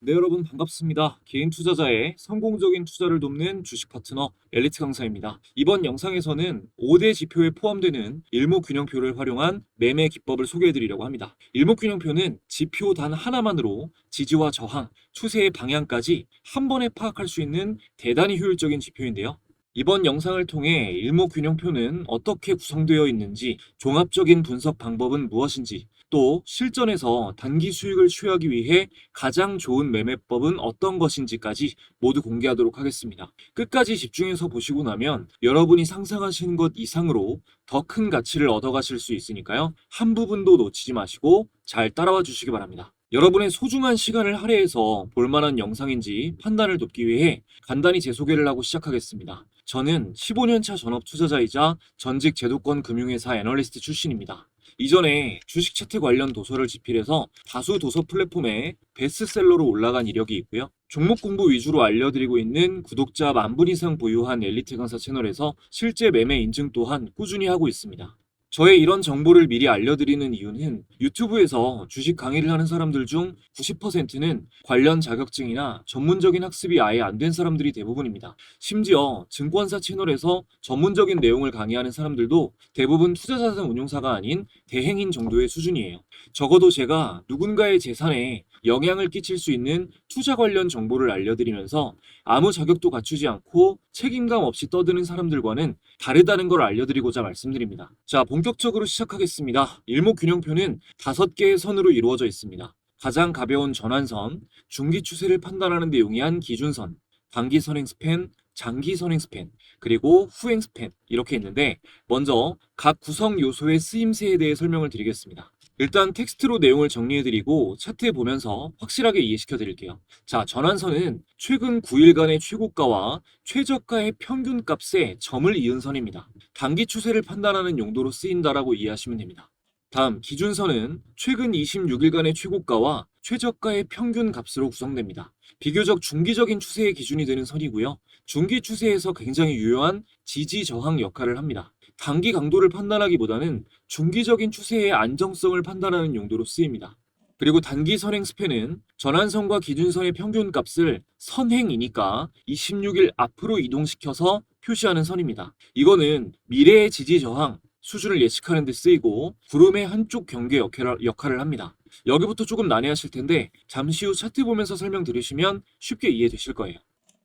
네, 여러분 반갑습니다. 개인 투자자의 성공적인 투자를 돕는 주식 파트너 엘리트 강사입니다. 이번 영상에서는 5대 지표에 포함되는 일목균형표를 활용한 매매 기법을 소개해 드리려고 합니다. 일목균형표는 지표 단 하나만으로 지지와 저항, 추세의 방향까지 한 번에 파악할 수 있는 대단히 효율적인 지표인데요. 이번 영상을 통해 일목균형표는 어떻게 구성되어 있는지, 종합적인 분석 방법은 무엇인지, 또 실전에서 단기 수익을 취하기 위해 가장 좋은 매매법은 어떤 것인지까지 모두 공개하도록 하겠습니다. 끝까지 집중해서 보시고 나면 여러분이 상상하시는 것 이상으로 더 큰 가치를 얻어가실 수 있으니까요. 한 부분도 놓치지 마시고 잘 따라와 주시기 바랍니다. 여러분의 소중한 시간을 할애해서 볼만한 영상인지 판단을 돕기 위해 간단히 제 소개를 하고 시작하겠습니다. 저는 15년차 전업 투자자이자 전직 제도권 금융회사 애널리스트 출신입니다. 이전에 주식 차트 관련 도서를 집필해서 다수 도서 플랫폼에 베스트셀러로 올라간 이력이 있고요. 종목 공부 위주로 알려드리고 있는 구독자 10,000분 이상 보유한 엘리트 강사 채널에서 실제 매매 인증 또한 꾸준히 하고 있습니다. 저의 이런 정보를 미리 알려드리는 이유는 유튜브에서 주식 강의를 하는 사람들 중 90%는 관련 자격증이나 전문적인 학습이 아예 안 된 사람들이 대부분입니다. 심지어 증권사 채널에서 전문적인 내용을 강의하는 사람들도 대부분 투자자산 운용사가 아닌 대행인 정도의 수준이에요. 적어도 제가 누군가의 재산에 영향을 끼칠 수 있는 투자 관련 정보를 알려드리면서 아무 자격도 갖추지 않고 책임감 없이 떠드는 사람들과는 다르다는 걸 알려드리고자 말씀드립니다. 자, 본격적으로 시작하겠습니다. 일목균형표는 5개의 선으로 이루어져 있습니다. 가장 가벼운 전환선, 중기 추세를 판단하는 데 용이한 기준선, 단기 선행 스팬, 장기 선행 스팬, 그리고 후행 스팬 이렇게 있는데 먼저 각 구성 요소의 쓰임새에 대해 설명을 드리겠습니다. 일단 텍스트로 내용을 정리해드리고 차트에 보면서 확실하게 이해시켜드릴게요. 자, 전환선은 최근 9일간의 최고가와 최저가의 평균값에 점을 이은 선입니다. 단기 추세를 판단하는 용도로 쓰인다라고 이해하시면 됩니다. 다음 기준선은 최근 26일간의 최고가와 최저가의 평균값으로 구성됩니다. 비교적 중기적인 추세의 기준이 되는 선이고요. 중기 추세에서 굉장히 유효한 지지 저항 역할을 합니다. 단기 강도를 판단하기보다는 중기적인 추세의 안정성을 판단하는 용도로 쓰입니다. 그리고 단기 선행 스팬은 전환선과 기준선의 평균값을 선행이니까 26일 앞으로 이동시켜서 표시하는 선입니다. 이거는 미래의 지지 저항 수준을 예측하는 데 쓰이고 구름의 한쪽 경계 역할을 합니다. 여기부터 조금 난해하실 텐데 잠시 후 차트 보면서 설명드리시면 쉽게 이해되실 거예요.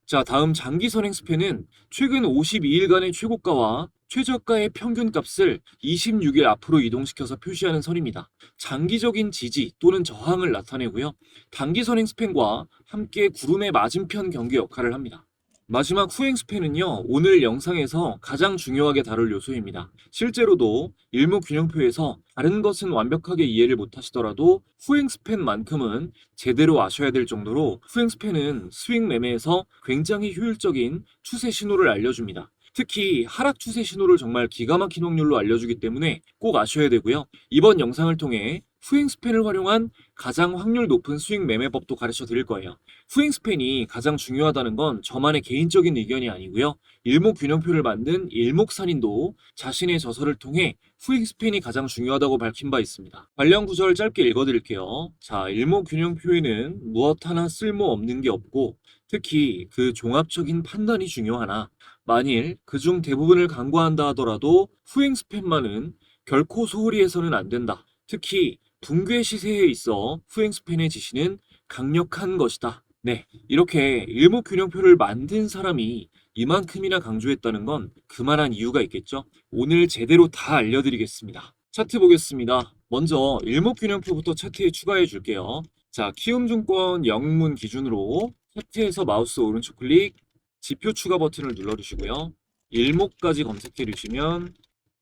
자, 다음 장기 선행 스팬은 최근 52일간의 최고가와 최저가의 평균값을 26일 앞으로 이동시켜서 표시하는 선입니다. 장기적인 지지 또는 저항을 나타내고요. 단기 선행 스팬과 함께 구름의 맞은편 경계 역할을 합니다. 마지막 후행 스팬은요, 오늘 영상에서 가장 중요하게 다룰 요소입니다. 실제로도 일목균형표에서 다른 것은 완벽하게 이해를 못하시더라도 후행 스팬만큼은 제대로 아셔야 될 정도로 후행 스팬은 스윙 매매에서 굉장히 효율적인 추세 신호를 알려줍니다. 특히 하락 추세 신호를 정말 기가 막힌 확률로 알려주기 때문에 꼭 아셔야 되고요. 이번 영상을 통해 후행 스팬을 활용한 가장 확률 높은 스윙 매매법도 가르쳐 드릴 거예요. 후행 스팬이 가장 중요하다는 건 저만의 개인적인 의견이 아니고요. 일목균형표를 만든 일목산인도 자신의 저서를 통해 후행 스팬이 가장 중요하다고 밝힌 바 있습니다. 관련 구절 짧게 읽어드릴게요. 자, 일목균형표에는 무엇 하나 쓸모없는 게 없고 특히 그 종합적인 판단이 중요하나 만일 그중 대부분을 간과한다 하더라도 후행 스팬만은 결코 소홀히 해서는 안 된다. 특히 붕괴 시세에 있어 후행 스팬의 지시는 강력한 것이다. 네, 이렇게 일목균형표를 만든 사람이 이만큼이나 강조했다는 건 그만한 이유가 있겠죠? 오늘 제대로 다 알려드리겠습니다. 차트 보겠습니다. 먼저 일목균형표부터 차트에 추가해 줄게요. 자, 키움증권 영문 기준으로 차트에서 마우스 오른쪽 클릭, 지표 추가 버튼을 눌러주시고요. 일목까지 검색해 주시면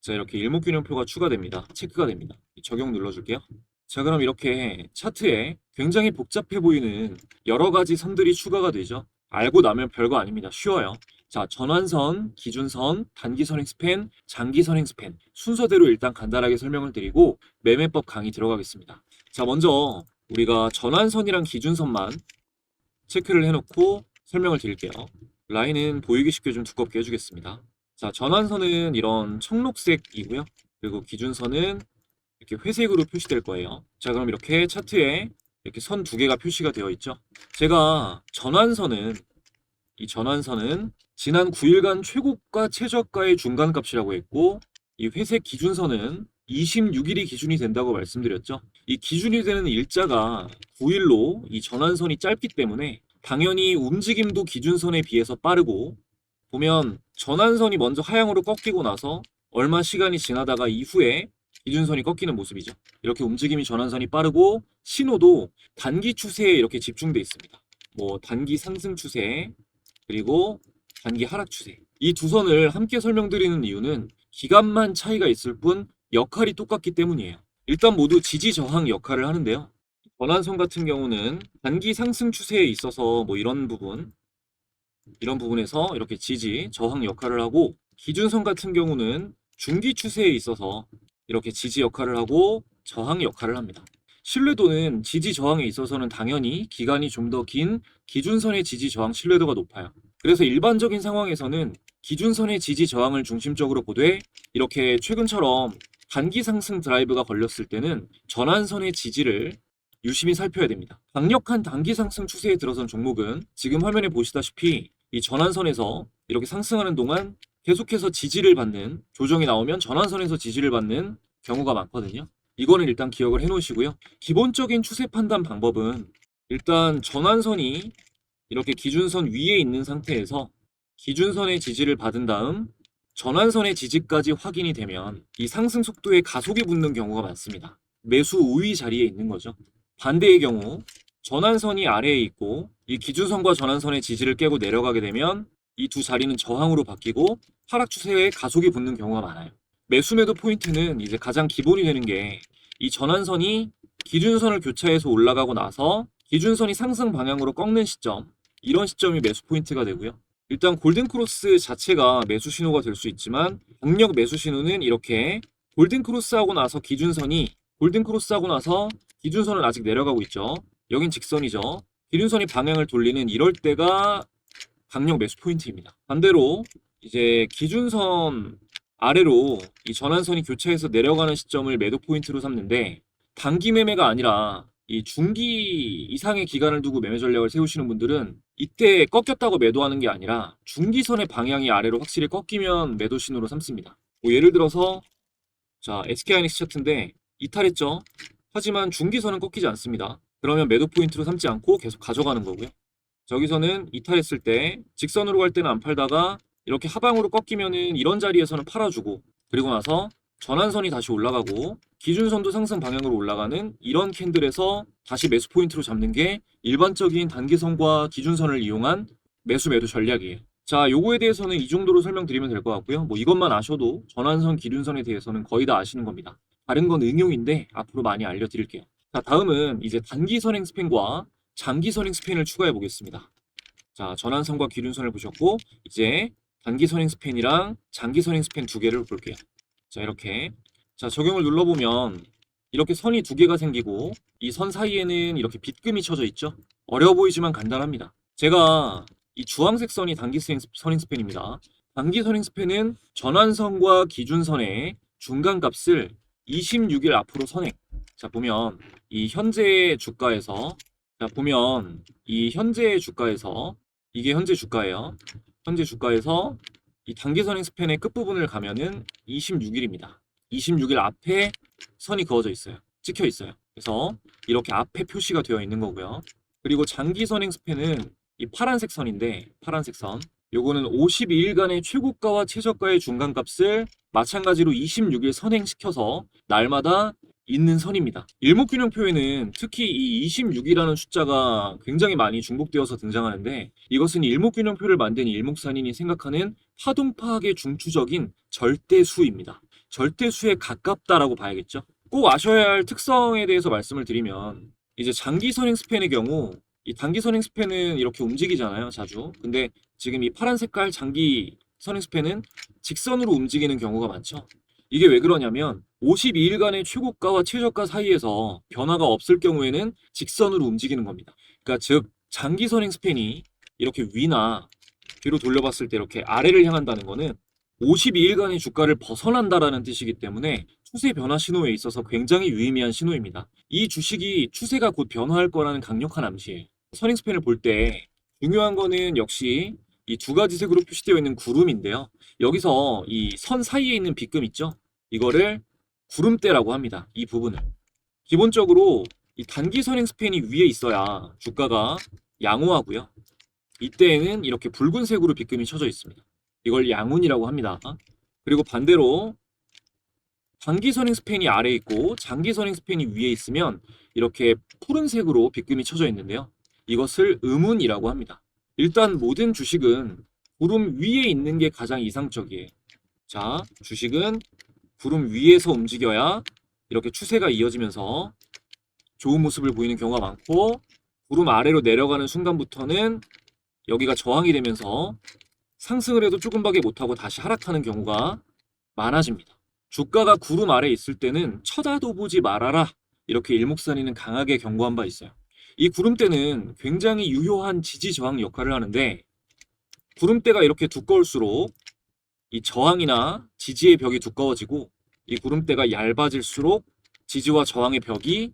자, 이렇게 일목균형표가 추가됩니다. 체크가 됩니다. 적용 눌러줄게요. 자, 그럼 이렇게 차트에 굉장히 복잡해 보이는 여러 가지 선들이 추가가 되죠. 알고 나면 별거 아닙니다. 쉬워요. 자, 전환선, 기준선, 단기 선행 스팬, 장기 선행 스팬 순서대로 일단 간단하게 설명을 드리고 매매법 강의 들어가겠습니다. 자, 먼저 우리가 전환선이랑 기준선만 체크를 해놓고 설명을 드릴게요. 라인은 보이기 쉽게 좀 두껍게 해주겠습니다. 자, 전환선은 이런 청록색이고요. 그리고 기준선은 이렇게 회색으로 표시될 거예요. 자, 그럼 이렇게 차트에 이렇게 선 두 개가 표시가 되어 있죠. 제가 이 전환선은 지난 9일간 최고가 최저가의 중간값이라고 했고, 이 회색 기준선은 26일이 기준이 된다고 말씀드렸죠. 이 기준이 되는 일자가 9일로 이 전환선이 짧기 때문에 당연히 움직임도 기준선에 비해서 빠르고, 보면 전환선이 먼저 하향으로 꺾이고 나서 얼마 시간이 지나다가 이후에 기준선이 꺾이는 모습이죠. 이렇게 움직임이 전환선이 빠르고 신호도 단기 추세에 이렇게 집중돼 있습니다. 뭐 단기 상승 추세, 그리고 단기 하락 추세. 이 두 선을 함께 설명드리는 이유는 기간만 차이가 있을 뿐 역할이 똑같기 때문이에요. 일단 모두 지지 저항 역할을 하는데요. 전환선 같은 경우는 단기 상승 추세에 있어서 뭐 이런 부분에서 이렇게 지지 저항 역할을 하고, 기준선 같은 경우는 중기 추세에 있어서 이렇게 지지 역할을 하고 저항 역할을 합니다. 신뢰도는 지지 저항에 있어서는 당연히 기간이 좀 더 긴 기준선의 지지 저항 신뢰도가 높아요. 그래서 일반적인 상황에서는 기준선의 지지 저항을 중심적으로 보되, 이렇게 최근처럼 단기 상승 드라이브가 걸렸을 때는 전환선의 지지를 유심히 살펴야 됩니다. 강력한 단기 상승 추세에 들어선 종목은 지금 화면에 보시다시피 이 전환선에서 이렇게 상승하는 동안 계속해서 지지를 받는, 조정이 나오면 전환선에서 지지를 받는 경우가 많거든요. 이거는 일단 기억을 해 놓으시고요. 기본적인 추세 판단 방법은 일단 전환선이 이렇게 기준선 위에 있는 상태에서 기준선의 지지를 받은 다음 전환선의 지지까지 확인이 되면 이 상승 속도에 가속이 붙는 경우가 많습니다. 매수 우위 자리에 있는 거죠. 반대의 경우 전환선이 아래에 있고 이 기준선과 전환선의 지지를 깨고 내려가게 되면 이 두 자리는 저항으로 바뀌고 하락 추세에 가속이 붙는 경우가 많아요. 매수 매도 포인트는 이제 가장 기본이 되는 게 이 전환선이 기준선을 교차해서 올라가고 나서 기준선이 상승 방향으로 꺾는 시점, 이런 시점이 매수 포인트가 되고요. 일단 골든크로스 자체가 매수 신호가 될 수 있지만, 강력 매수 신호는 이렇게 골든크로스하고 나서 골든크로스하고 나서 기준선은 아직 내려가고 있죠. 여긴 직선이죠. 기준선이 방향을 돌리는 이럴 때가 강력 매수 포인트입니다. 반대로 이제 기준선 아래로 이 전환선이 교차해서 내려가는 시점을 매도 포인트로 삼는데, 단기 매매가 아니라 이 중기 이상의 기간을 두고 매매 전략을 세우시는 분들은 이때 꺾였다고 매도하는 게 아니라 중기선의 방향이 아래로 확실히 꺾이면 매도 신호로 삼습니다. 뭐 예를 들어서 자, SK하이닉스 차트인데 이탈했죠. 하지만 중기선은 꺾이지 않습니다. 그러면 매도 포인트로 삼지 않고 계속 가져가는 거고요. 저기서는 이탈했을 때 직선으로 갈 때는 안 팔다가 이렇게 하방으로 꺾이면은 이런 자리에서는 팔아주고, 그리고 나서 전환선이 다시 올라가고 기준선도 상승 방향으로 올라가는 이런 캔들에서 다시 매수 포인트로 잡는 게 일반적인 단기선과 기준선을 이용한 매수 매도 전략이에요. 자, 요거에 대해서는 이 정도로 설명드리면 될 것 같고요. 뭐 이것만 아셔도 전환선, 기준선에 대해서는 거의 다 아시는 겁니다. 다른 건 응용인데 앞으로 많이 알려드릴게요. 자, 다음은 이제 단기 선행 스팬과 장기 선행 스팬을 추가해 보겠습니다. 자, 전환선과 기준선을 보셨고 이제 단기 선행 스팬이랑 장기 선행 스팬 두 개를 볼게요. 자, 이렇게 자, 적용을 눌러보면 이렇게 선이 두 개가 생기고 이 선 사이에는 이렇게 빗금이 쳐져 있죠. 어려워 보이지만 간단합니다. 제가 이 주황색 선이 단기 선행 스팬입니다. 단기 선행 스팬은 전환선과 기준선의 중간값을 26일 앞으로 선행. 자, 보면 이 현재 주가에서 이게 현재 주가예요. 현재 주가에서 이 단기 선행 스팬의 끝부분을 가면은 26일입니다. 26일 앞에 선이 그어져 있어요. 찍혀 있어요. 그래서 이렇게 앞에 표시가 되어 있는 거고요. 그리고 장기 선행 스팬은 이 파란색 선인데, 파란색 선. 요거는 52일간의 최고가와 최저가의 중간값을 마찬가지로 26일 선행시켜서 날마다 있는 선입니다. 일목균형표에는 특히 이 26이라는 숫자가 굉장히 많이 중복되어서 등장하는데, 이것은 일목균형표를 만든 일목산인이 생각하는 파동 파악의 중추적인 절대수입니다. 절대수에 가깝다라고 봐야겠죠. 꼭 아셔야 할 특성에 대해서 말씀을 드리면, 이제 장기 선행 스팬의 경우 이 단기 선행 스팬은 이렇게 움직이잖아요, 자주. 근데 지금 이 파란 색깔 장기 선행 스팬은 직선으로 움직이는 경우가 많죠. 이게 왜 그러냐면 52일간의 최고가와 최저가 사이에서 변화가 없을 경우에는 직선으로 움직이는 겁니다. 그러니까 즉 장기 선행 스팬이 이렇게 위나 뒤로 돌려봤을 때 이렇게 아래를 향한다는 거는 52일간의 주가를 벗어난다라는 뜻이기 때문에 추세 변화 신호에 있어서 굉장히 유의미한 신호입니다. 이 주식이 추세가 곧 변화할 거라는 강력한 암시예요. 선행 스팬을 볼 때 중요한 거는 역시 이 두 가지 색으로 표시되어 있는 구름인데요. 여기서 이 선 사이에 있는 빗금 있죠? 이거를 구름대라고 합니다. 이 부분을. 기본적으로 이 단기 선행 스팬이 위에 있어야 주가가 양호하고요. 이때에는 이렇게 붉은색으로 빗금이 쳐져 있습니다. 이걸 양운이라고 합니다. 그리고 반대로 단기 선행 스팬이 아래에 있고 장기 선행 스팬이 위에 있으면 이렇게 푸른색으로 빗금이 쳐져 있는데요. 이것을 음운이라고 합니다. 일단 모든 주식은 구름 위에 있는 게 가장 이상적이에요. 자, 주식은 구름 위에서 움직여야 이렇게 추세가 이어지면서 좋은 모습을 보이는 경우가 많고, 구름 아래로 내려가는 순간부터는 여기가 저항이 되면서 상승을 해도 조금밖에 못하고 다시 하락하는 경우가 많아집니다. 주가가 구름 아래에 있을 때는 쳐다도 보지 말아라, 이렇게 일목산이는 강하게 경고한 바 있어요. 이 구름대는 굉장히 유효한 지지 저항 역할을 하는데, 구름대가 이렇게 두꺼울수록 이 저항이나 지지의 벽이 두꺼워지고, 이 구름대가 얇아질수록 지지와 저항의 벽이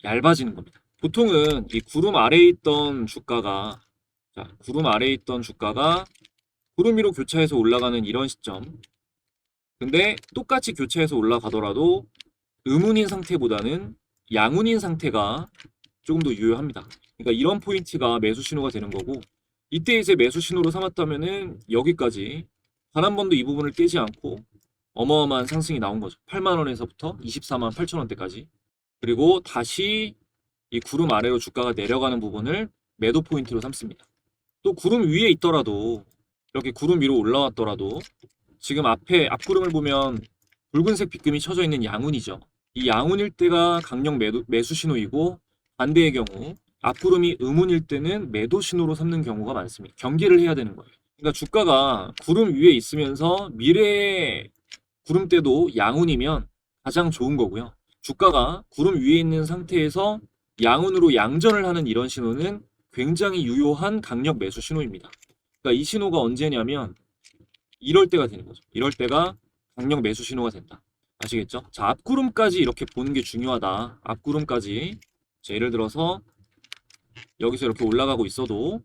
얇아지는 겁니다. 보통은 이 구름 아래에 있던 주가가, 구름 아래에 있던 주가가 구름 위로 교차해서 올라가는 이런 시점, 근데 똑같이 교차해서 올라가더라도 음운인 상태보다는 양운인 상태가 조금 더 유효합니다. 그러니까 이런 포인트가 매수 신호가 되는 거고, 이때 이제 매수 신호로 삼았다면은 여기까지 단 한 번도 이 부분을 깨지 않고 어마어마한 상승이 나온 거죠. 8만 원에서부터 24만 8천 원대까지. 그리고 다시 이 구름 아래로 주가가 내려가는 부분을 매도 포인트로 삼습니다. 또 구름 위에 있더라도, 이렇게 구름 위로 올라왔더라도, 지금 앞구름을 보면 붉은색 빗금이 쳐져 있는 양운이죠. 이 양운일 때가 강력 매수 신호이고, 반대의 경우 앞구름이 음운일 때는 매도 신호로 삼는 경우가 많습니다. 경계를 해야 되는 거예요. 그러니까 주가가 구름 위에 있으면서 미래의 구름대도 양운이면 가장 좋은 거고요. 주가가 구름 위에 있는 상태에서 양운으로 양전을 하는 이런 신호는 굉장히 유효한 강력 매수 신호입니다. 그러니까 이 신호가 언제냐면 이럴 때가 되는 거죠. 이럴 때가 강력 매수 신호가 된다. 아시겠죠? 자, 앞구름까지 이렇게 보는 게 중요하다. 앞구름까지. 자, 예를 들어서 여기서 이렇게 올라가고 있어도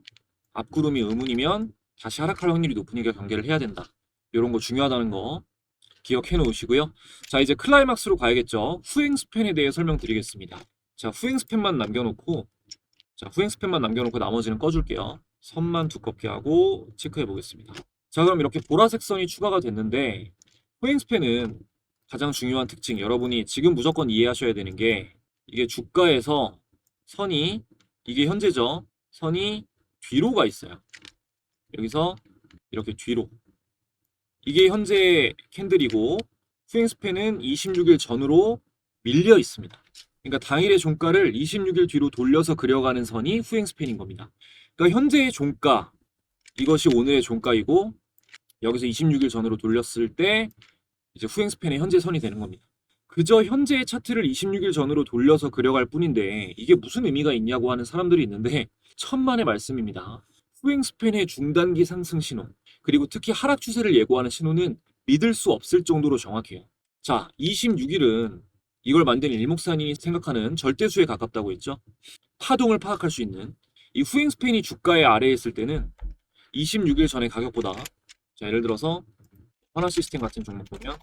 앞구름이 음운이면 다시 하락할 확률이 높으니까 경계를 해야 된다. 이런 거 중요하다는 거 기억해 놓으시고요. 자, 이제 클라이막스로 가야겠죠. 후행 스팬에 대해 설명드리겠습니다. 자, 후행 스팬만 남겨놓고 나머지는 꺼줄게요. 선만 두껍게 하고 체크해 보겠습니다. 자, 그럼 이렇게 보라색 선이 추가가 됐는데, 후행 스팬은 가장 중요한 특징, 여러분이 지금 무조건 이해하셔야 되는 게, 이게 주가에서 선이, 이게 현재죠. 선이 뒤로 가 있어요. 여기서 이렇게 뒤로. 이게 현재 캔들이고, 후행 스팬은 26일 전으로 밀려 있습니다. 그러니까 당일의 종가를 26일 뒤로 돌려서 그려가는 선이 후행 스팬인 겁니다. 그러니까 현재의 종가, 이것이 오늘의 종가이고, 여기서 26일 전으로 돌렸을 때 이제 후행 스팬의 현재 선이 되는 겁니다. 그저 현재의 차트를 26일 전으로 돌려서 그려갈 뿐인데 이게 무슨 의미가 있냐고 하는 사람들이 있는데, 천만의 말씀입니다. 후행 스팬의 중단기 상승 신호, 그리고 특히 하락 추세를 예고하는 신호는 믿을 수 없을 정도로 정확해요. 자, 26일은 이걸 만든 일목산이 생각하는 절대수에 가깝다고 했죠. 파동을 파악할 수 있는 이 후행 스팬이 주가의 아래에 있을 때는 26일 전의 가격보다, 자, 예를 들어서 하나 시스템 같은 종목 보면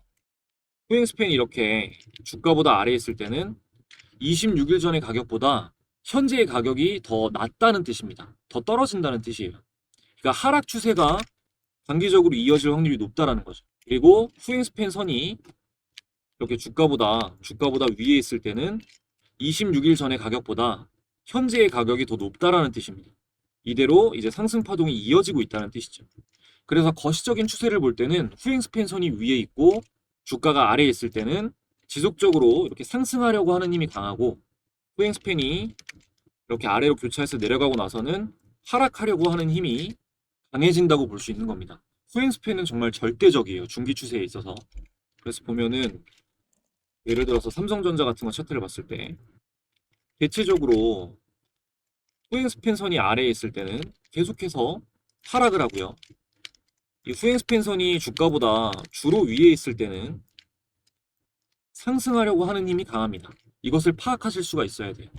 후행 스팬이 이렇게 주가보다 아래에 있을 때는 26일 전의 가격보다 현재의 가격이 더 낮다는 뜻입니다. 더 떨어진다는 뜻이에요. 그러니까 하락 추세가 단기적으로 이어질 확률이 높다라는 거죠. 그리고 후행 스팬 선이 이렇게 주가보다 위에 있을 때는 26일 전의 가격보다 현재의 가격이 더 높다라는 뜻입니다. 이대로 이제 상승 파동이 이어지고 있다는 뜻이죠. 그래서 거시적인 추세를 볼 때는 후행 스팬 선이 위에 있고 주가가 아래에 있을 때는 지속적으로 이렇게 상승하려고 하는 힘이 강하고, 후행 스팬이 이렇게 아래로 교차해서 내려가고 나서는 하락하려고 하는 힘이 강해진다고 볼 수 있는 겁니다. 후행 스팬은 정말 절대적이에요. 중기 추세에 있어서. 그래서 보면은 예를 들어서 삼성전자 같은 거 차트를 봤을 때 대체적으로 후행 스팬 선이 아래에 있을 때는 계속해서 하락을 하고요. 이 수행 스팬선이 주가보다 주로 위에 있을 때는 상승하려고 하는 힘이 강합니다. 이것을 파악하실 수가 있어야 돼요.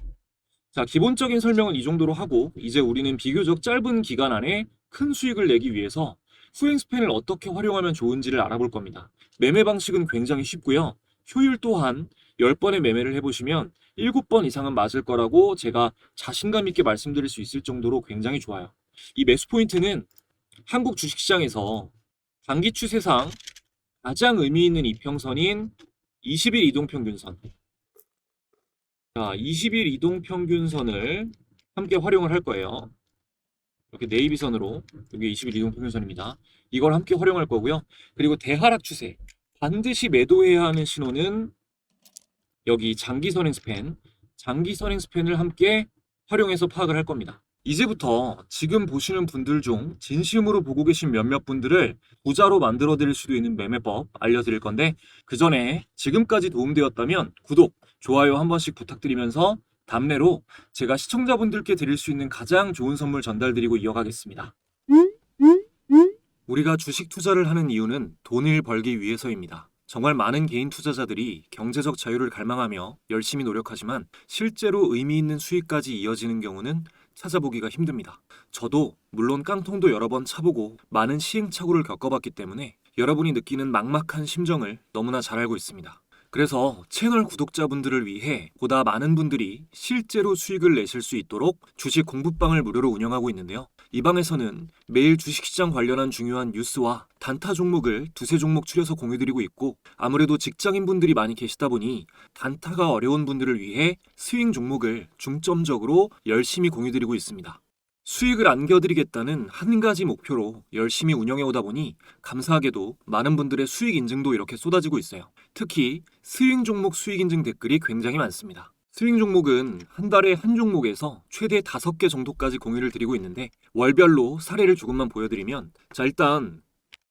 자, 기본적인 설명은 이 정도로 하고 이제 우리는 비교적 짧은 기간 안에 큰 수익을 내기 위해서 수행 스팬을 어떻게 활용하면 좋은지를 알아볼 겁니다. 매매 방식은 굉장히 쉽고요. 효율 또한 10번의 매매를 해보시면 7번 이상은 맞을 거라고 제가 자신감 있게 말씀드릴 수 있을 정도로 굉장히 좋아요. 이 매수 포인트는 한국 주식시장에서 단기 추세상 가장 의미 있는 이평선인 20일 이동평균선. 자, 20일 이동평균선을 함께 활용을 할 거예요. 이렇게 네이비선으로, 여기 20일 이동평균선입니다. 이걸 함께 활용할 거고요. 그리고 대하락 추세, 반드시 매도해야 하는 신호는 여기 장기 선행 스팬을 함께 활용해서 파악을 할 겁니다. 이제부터 지금 보시는 분들 중 진심으로 보고 계신 몇몇 분들을 부자로 만들어 드릴 수도 있는 매매법 알려드릴 건데, 그 전에 지금까지 도움되었다면 구독, 좋아요 한 번씩 부탁드리면서 답례로 제가 시청자분들께 드릴 수 있는 가장 좋은 선물 전달드리고 이어가겠습니다. 우리가 주식 투자를 하는 이유는 돈을 벌기 위해서입니다. 정말 많은 개인 투자자들이 경제적 자유를 갈망하며 열심히 노력하지만 실제로 의미 있는 수익까지 이어지는 경우는 찾아보기가 힘듭니다. 저도 물론 깡통도 여러 번 차보고 많은 시행착오를 겪어봤기 때문에 여러분이 느끼는 막막한 심정을 너무나 잘 알고 있습니다. 그래서 채널 구독자분들을 위해 보다 많은 분들이 실제로 수익을 내실 수 있도록 주식 공부방을 무료로 운영하고 있는데요. 이 방에서는 매일 주식시장 관련한 중요한 뉴스와 단타 종목을 두세 종목 추려서 공유드리고 있고, 아무래도 직장인분들이 많이 계시다 보니 단타가 어려운 분들을 위해 스윙 종목을 중점적으로 열심히 공유드리고 있습니다. 수익을 안겨드리겠다는 한 가지 목표로 열심히 운영해오다 보니 감사하게도 많은 분들의 수익 인증도 이렇게 쏟아지고 있어요. 특히 스윙 종목 수익 인증 댓글이 굉장히 많습니다. 스윙 종목은 한 달에 한 종목에서 최대 5개 정도까지 공유를 드리고 있는데, 월별로 사례를 조금만 보여드리면, 일단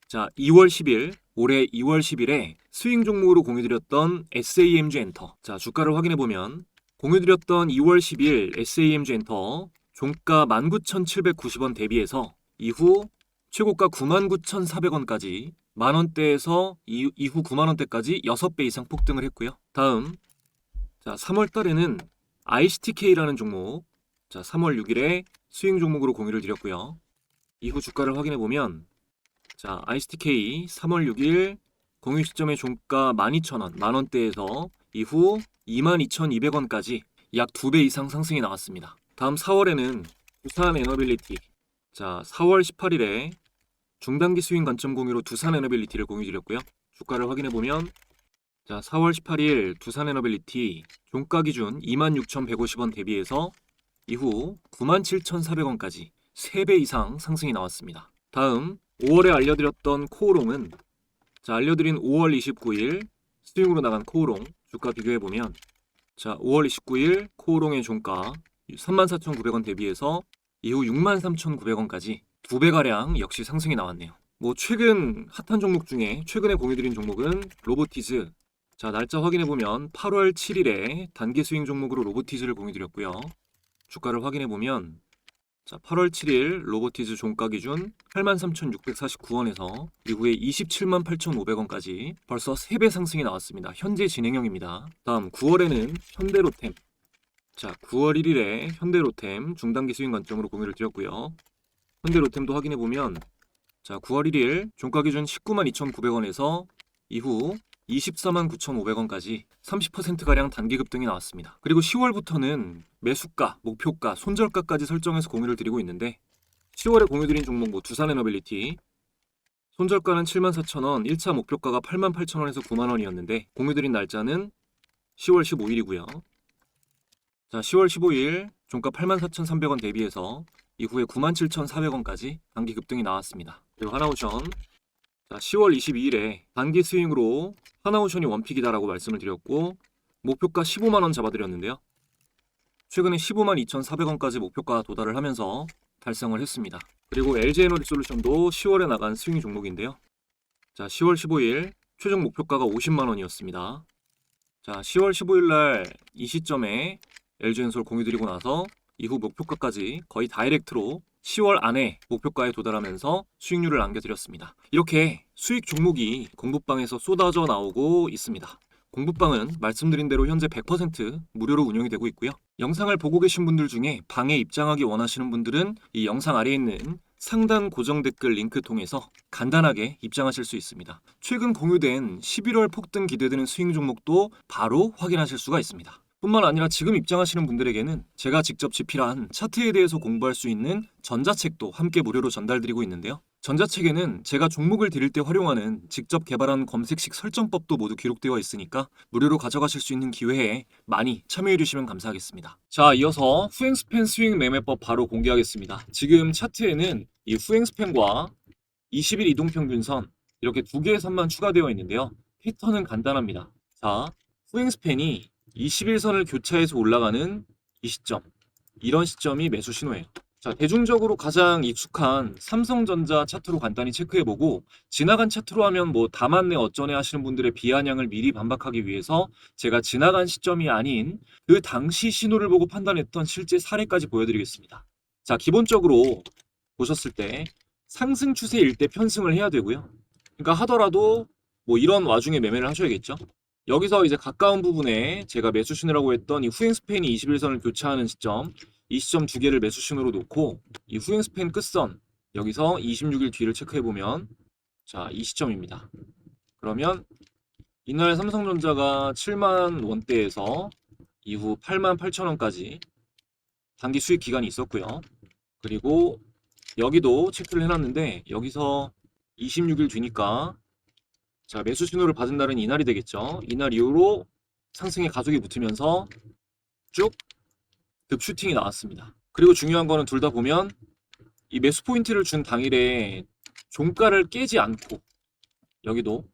2월 10일, 올해 2월 10일에 스윙 종목으로 공유드렸던 SAMG 엔터. 주가를 확인해보면 공유드렸던 2월 10일 SAMG 엔터 종가 19,790원 대비해서 이후 최고가 99,400원까지 만원대에서 이후 9만원대까지 6배 이상 폭등을 했고요. 다음 3월 달에는 ICTK라는 종목, 3월 6일에 스윙 종목으로 공유를 드렸고요. 이후 주가를 확인해보면 ICTK 3월 6일 공유 시점의 종가 12,000원, 만원대에서 이후 22,200원까지 약 2배 이상 상승이 나왔습니다. 다음 4월에는 두산 에너빌리티, 4월 18일에 중단기 스윙 관점 공유로 두산 에너빌리티를 공유드렸고요. 주가를 확인해보면 4월 18일 두산 에너빌리티 종가 기준 26,150원 대비해서 이후 97,400원까지 3배 이상 상승이 나왔습니다. 다음 5월에 알려드렸던 코오롱은 알려드린 5월 29일 스윙으로 나간 코오롱 주가 비교해보면 5월 29일 코오롱의 종가 34,900원 대비해서 이후 63,900원까지 2배가량 역시 상승이 나왔네요. 최근 핫한 종목 중에 최근에 공유드린 종목은 로보티즈. 날짜 확인해보면 8월 7일에 단기 스윙 종목으로 로보티즈를 공유드렸고요. 주가를 확인해보면 8월 7일 로보티즈 종가 기준 83,649원에서 이후에 278,500원까지 벌써 3배 상승이 나왔습니다. 현재 진행형입니다. 다음 9월에는 현대로템. 9월 1일에 현대로템 중단기 스윙 관점으로 공유를 드렸고요. 현대로템도 확인해보면 9월 1일 종가 기준 192,900원에서 이후 249,500원까지 30%가량 단기 급등이 나왔습니다. 그리고 10월부터는 매수가, 목표가, 손절가까지 설정해서 공유를 드리고 있는데, 10월에 공유드린 종목 두산에너빌리티 손절가는 74,000원, 1차 목표가가 88,000원에서 9만원이었는데 공유드린 날짜는 10월 15일이고요. 10월 15일 종가 84,300원 대비해서 이후에 97,400원까지 단기 급등이 나왔습니다. 그리고 하나오션 10월 22일에 단기 스윙으로 하나오션이 원픽이다라고 말씀을 드렸고 목표가 15만원 잡아드렸는데요. 최근에 152,400원까지 목표가 도달을 하면서 달성을 했습니다. 그리고 LG에너지솔루션도 10월에 나간 스윙 종목인데요. 10월 15일 최종 목표가가 50만원이었습니다. 10월 15일날 이 시점에 LG엔솔 공유드리고 나서 이후 목표가까지 거의 다이렉트로 10월 안에 목표가에 도달하면서 수익률을 안겨드렸습니다. 이렇게 수익 종목이 공부방에서 쏟아져 나오고 있습니다. 공부방은 말씀드린 대로 현재 100% 무료로 운영이 되고 있고요. 영상을 보고 계신 분들 중에 방에 입장하기 원하시는 분들은 이 영상 아래에 있는 상단 고정 댓글 링크 통해서 간단하게 입장하실 수 있습니다. 최근 공유된 11월 폭등 기대되는 수익 종목도 바로 확인하실 수가 있습니다. 뿐만 아니라 지금 입장하시는 분들에게는 제가 직접 집필한 차트에 대해서 공부할 수 있는 전자책도 함께 무료로 전달드리고 있는데요. 전자책에는 제가 종목을 드릴 때 활용하는 직접 개발한 검색식 설정법도 모두 기록되어 있으니까 무료로 가져가실 수 있는 기회에 많이 참여해 주시면 감사하겠습니다. 자, 이어서 후행스팬 스윙 매매법 바로 공개하겠습니다. 지금 차트에는 이 후행스팬과 20일 이동평균선 이렇게 두 개의 선만 추가되어 있는데요. 패턴은 간단합니다. 자, 후행스팬이 21선을 교차해서 올라가는 이 시점, 이런 시점이 매수 신호예요. 자, 대중적으로 가장 익숙한 삼성전자 차트로 간단히 체크해보고 지나간 차트로 하면 뭐 다 맞네 어쩌네 하시는 분들의 비아냥을 미리 반박하기 위해서 제가 지나간 시점이 아닌 그 당시 신호를 보고 판단했던 실제 사례까지 보여드리겠습니다. 자, 기본적으로 보셨을 때 상승 추세일 때 편승을 해야 되고요. 그러니까 하더라도 뭐 이런 와중에 매매를 하셔야겠죠. 여기서 이제 가까운 부분에 제가 매수 신호라고 했던 이 후행스팬이 21선을 교차하는 시점, 이 시점 두 개를 매수 신호로 놓고 이 후행스팬 끝선 여기서 26일 뒤를 체크해 보면 자, 이 시점입니다. 그러면 이날 삼성전자가 7만 원대에서 이후 8만 8천 원까지 단기 수익 기간이 있었고요. 그리고 여기도 체크를 해놨는데 여기서 26일 뒤니까 자, 매수 신호를 받은 날은 이날이 되겠죠. 이날 이후로 상승의 가속이 붙으면서 쭉 급슈팅이 나왔습니다. 그리고 중요한 거는 둘 다 보면 이 매수 포인트를 준 당일에 종가를 깨지 않고 여기도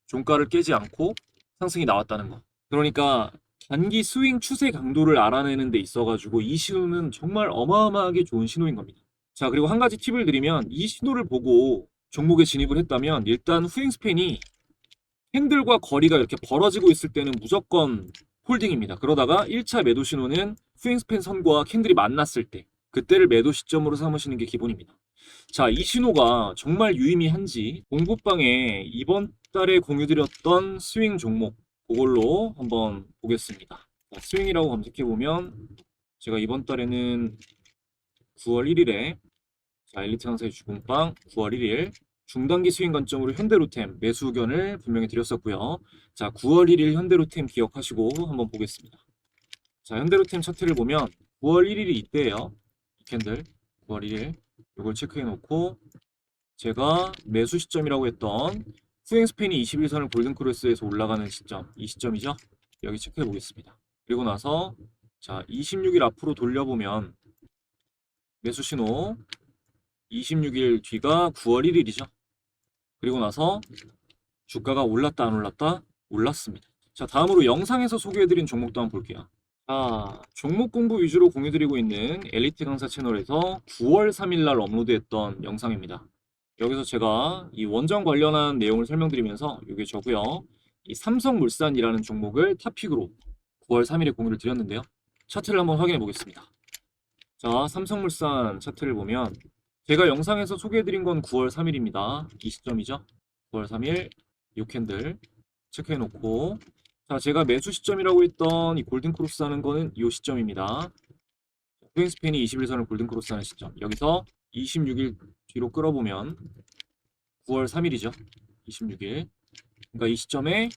종가를 깨지 않고 상승이 나왔다는 거. 그러니까 단기 스윙 추세 강도를 알아내는 데 있어가지고 이 신호는 정말 어마어마하게 좋은 신호인 겁니다. 자, 그리고 한 가지 팁을 드리면 이 신호를 보고 종목에 진입을 했다면 일단 후행스팬이 캔들과 거리가 이렇게 벌어지고 있을 때는 무조건 홀딩입니다. 그러다가 1차 매도 신호는 후행스팬 선과 캔들이 만났을 때 그때를 매도 시점으로 삼으시는 게 기본입니다. 자, 이 신호가 정말 유의미한지 공부방에 이번 달에 공유드렸던 스윙 종목 그걸로 한번 보겠습니다. 자, 스윙이라고 검색해보면 제가 이번 달에는 9월 1일에 자, 엘리트 강사의 주봉방 9월 1일 중단기 스윙 관점으로 현대로템 매수 의견을 분명히 드렸었고요. 자, 9월 1일 현대로템 기억하시고 한번 보겠습니다. 자, 현대로템 차트를 보면 9월 1일이 이때예요. 이 캔들 9월 1일 이걸 체크해 놓고 제가 매수 시점이라고 했던 후행스팬이 21선을 골든크로스에서 올라가는 시점, 이 시점이죠. 여기 체크해 보겠습니다. 그리고 나서 자, 26일 앞으로 돌려보면 매수 신호 26일 뒤가 9월 1일이죠. 그리고 나서 주가가 올랐다 안 올랐다? 올랐습니다. 자, 다음으로 영상에서 소개해드린 종목도 한번 볼게요. 자, 종목 공부 위주로 공유드리고 있는 엘리트 강사 채널에서 9월 3일 날 업로드했던 영상입니다. 여기서 제가 이 원전 관련한 내용을 설명드리면서 이게 저고요. 이 삼성물산이라는 종목을 탑픽으로 9월 3일에 공유를 드렸는데요. 차트를 한번 확인해 보겠습니다. 자, 삼성물산 차트를 보면 제가 영상에서 소개해드린 건 9월 3일입니다. 이 시점이죠. 9월 3일 이 캔들 체크해놓고 자, 제가 매수 시점이라고 했던 이 골든크로스 하는 거는 이 시점입니다. 후행스팬이 21선을 골든크로스 하는 시점. 여기서 26일 뒤로 끌어보면 9월 3일이죠. 26일. 그러니까 이 시점에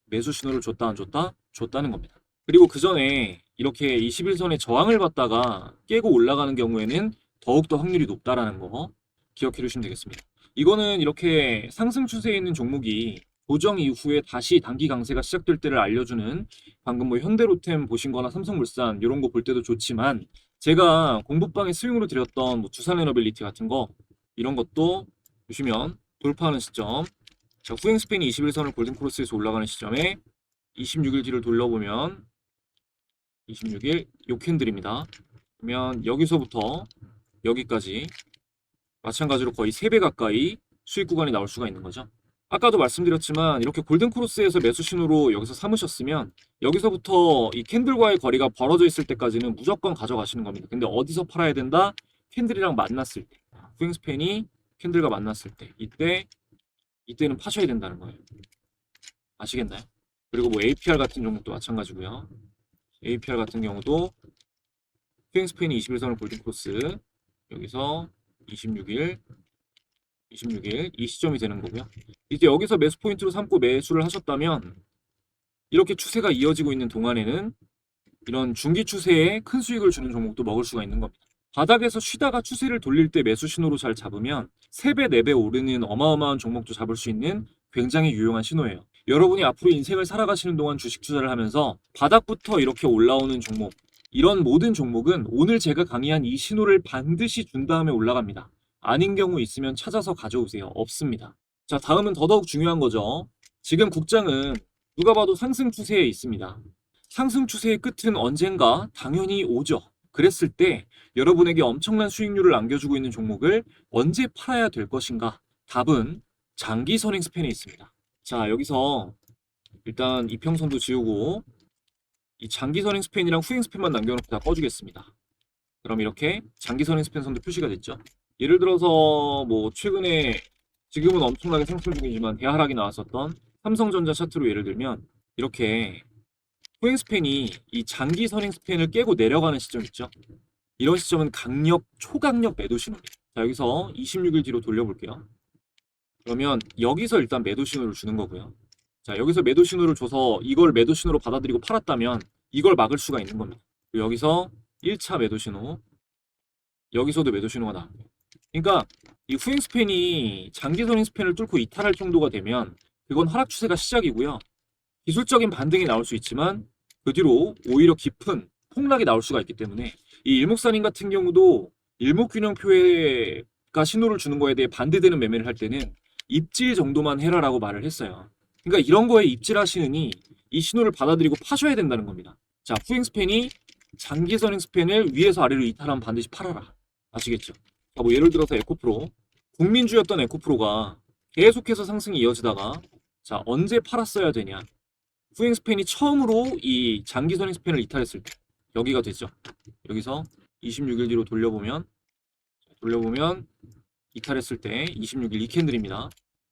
매수 신호를 줬다 안 줬다? 줬다는 겁니다. 그리고 그 전에 이렇게 21선의 저항을 받다가 깨고 올라가는 경우에는 더욱더 확률이 높다라는 거 기억해 주시면 되겠습니다. 이거는 이렇게 상승 추세에 있는 종목이 조정 이후에 다시 단기 강세가 시작될 때를 알려주는 방금 뭐 현대로템 보신 거나 삼성물산 이런 거 볼 때도 좋지만 제가 공부방에 스윙으로 드렸던 뭐 두산에너빌리티 같은 거 이런 것도 보시면 돌파하는 시점 자, 후행스팬이 21선을 골든크로스에서 올라가는 시점에 26일 뒤를 돌려보면 26일 요 캔들입니다. 그러면 여기서부터 여기까지 마찬가지로 거의 3배 가까이 수익 구간이 나올 수가 있는 거죠. 아까도 말씀드렸지만 이렇게 골든크로스에서 매수 신호로 여기서 삼으셨으면 여기서부터 이 캔들과의 거리가 벌어져 있을 때까지는 무조건 가져가시는 겁니다. 근데 어디서 팔아야 된다? 캔들이랑 만났을 때, 후잉스팬이 캔들과 만났을 때, 이때는 파셔야 된다는 거예요. 아시겠나요? 그리고 뭐 APR 같은 종목도 마찬가지고요. APR 같은 경우도 후잉스팬이 21선을 골든 크로스, 여기서 26일 이 시점이 되는 거고요. 이제 여기서 매수 포인트로 삼고 매수를 하셨다면 이렇게 추세가 이어지고 있는 동안에는 이런 중기 추세에 큰 수익을 주는 종목도 먹을 수가 있는 겁니다. 바닥에서 쉬다가 추세를 돌릴 때 매수 신호로 잘 잡으면 3배, 4배 오르는 어마어마한 종목도 잡을 수 있는 굉장히 유용한 신호예요. 여러분이 앞으로 인생을 살아가시는 동안 주식 투자를 하면서 바닥부터 이렇게 올라오는 종목, 이런 모든 종목은 오늘 제가 강의한 이 신호를 반드시 준 다음에 올라갑니다. 아닌 경우 있으면 찾아서 가져오세요. 없습니다. 자, 다음은 더더욱 중요한 거죠. 지금 국장은 누가 봐도 상승 추세에 있습니다. 상승 추세의 끝은 언젠가 당연히 오죠. 그랬을 때 여러분에게 엄청난 수익률을 안겨주고 있는 종목을 언제 팔아야 될 것인가? 답은 장기 선행 스팬에 있습니다. 자, 여기서 일단 이평선도 지우고 이 장기 선행 스팬이랑 후행 스팬만 남겨놓고 다 꺼주겠습니다. 그럼 이렇게 장기 선행 스팬 선도 표시가 됐죠. 예를 들어서 뭐 최근에 지금은 엄청나게 상승 중이지만 대하락이 나왔었던 삼성전자 차트로 예를 들면 이렇게 후행 스팬이 이 장기 선행 스팬을 깨고 내려가는 시점 있죠. 이런 시점은 강력, 초강력 매도 신호입니다. 자, 여기서 26일 뒤로 돌려볼게요. 그러면 여기서 일단 매도 신호를 주는 거고요. 자, 여기서 매도 신호를 줘서 이걸 매도 신호로 받아들이고 팔았다면 이걸 막을 수가 있는 겁니다. 여기서 1차 매도 신호, 여기서도 매도 신호가 나옵니다. 그러니까 이 후행 스팬이 장기 선행 스팬을 뚫고 이탈할 정도가 되면 그건 하락 추세가 시작이고요. 기술적인 반등이 나올 수 있지만 그 뒤로 오히려 깊은 폭락이 나올 수가 있기 때문에 이 일목산인 같은 경우도 일목균형표가 신호를 주는 거에 대해 반대되는 매매를 할 때는 입질 정도만 해라라고 말을 했어요. 그러니까 이런 거에 입질하시느니 이 신호를 받아들이고 파셔야 된다는 겁니다. 자, 후행 스팬이 장기 선행 스팬을 위에서 아래로 이탈하면 반드시 팔아라. 아시겠죠? 자, 뭐 예를 들어서 에코프로, 국민주였던 에코프로가 계속해서 상승이 이어지다가 자, 언제 팔았어야 되냐? 후행 스팬이 처음으로 이 장기 선행 스팬을 이탈했을 때 여기가 되죠. 여기서 26일 뒤로 돌려보면 이탈했을 때 26일 이 캔들입니다.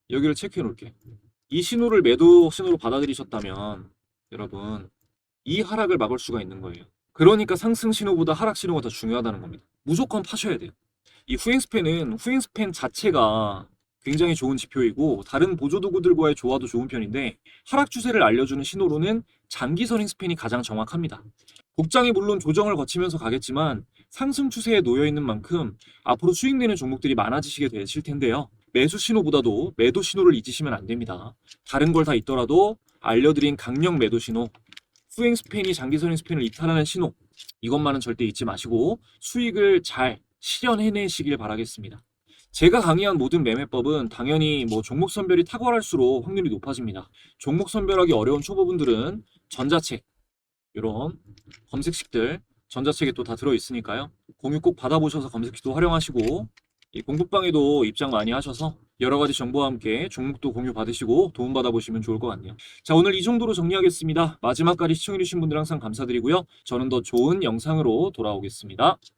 여기를 체크해 놓을게. 이 신호를 매도 신호로 받아들이셨다면 여러분 이 하락을 막을 수가 있는 거예요. 그러니까 상승 신호보다 하락 신호가 더 중요하다는 겁니다. 무조건 파셔야 돼요. 이 후행 스팬은 후행 스팬 자체가 굉장히 좋은 지표이고 다른 보조도구들과의 조화도 좋은 편인데 하락 추세를 알려주는 신호로는 장기 선행 스팬이 가장 정확합니다. 복장이 물론 조정을 거치면서 가겠지만 상승 추세에 놓여 있는 만큼 앞으로 수익내는 종목들이 많아지시게 되실 텐데요. 매수 신호보다도 매도 신호를 잊으시면 안 됩니다. 다른 걸 다 있더라도 알려드린 강력 매도 신호, 후행 스팬이 장기 선행 스팬을 이탈하는 신호, 이것만은 절대 잊지 마시고 수익을 잘 실현해내시길 바라겠습니다. 제가 강의한 모든 매매법은 당연히 뭐 종목 선별이 탁월할수록 확률이 높아집니다. 종목 선별하기 어려운 초보분들은 전자책, 이런 검색식들 전자책에 또 다 들어있으니까요. 공유 꼭 받아보셔서 검색기도 활용하시고 이 공부방에도 입장 많이 하셔서 여러가지 정보와 함께 종목도 공유 받으시고 도움 받아보시면 좋을 것 같네요. 자, 오늘 이 정도로 정리하겠습니다. 마지막까지 시청해주신 분들 항상 감사드리고요. 저는 더 좋은 영상으로 돌아오겠습니다.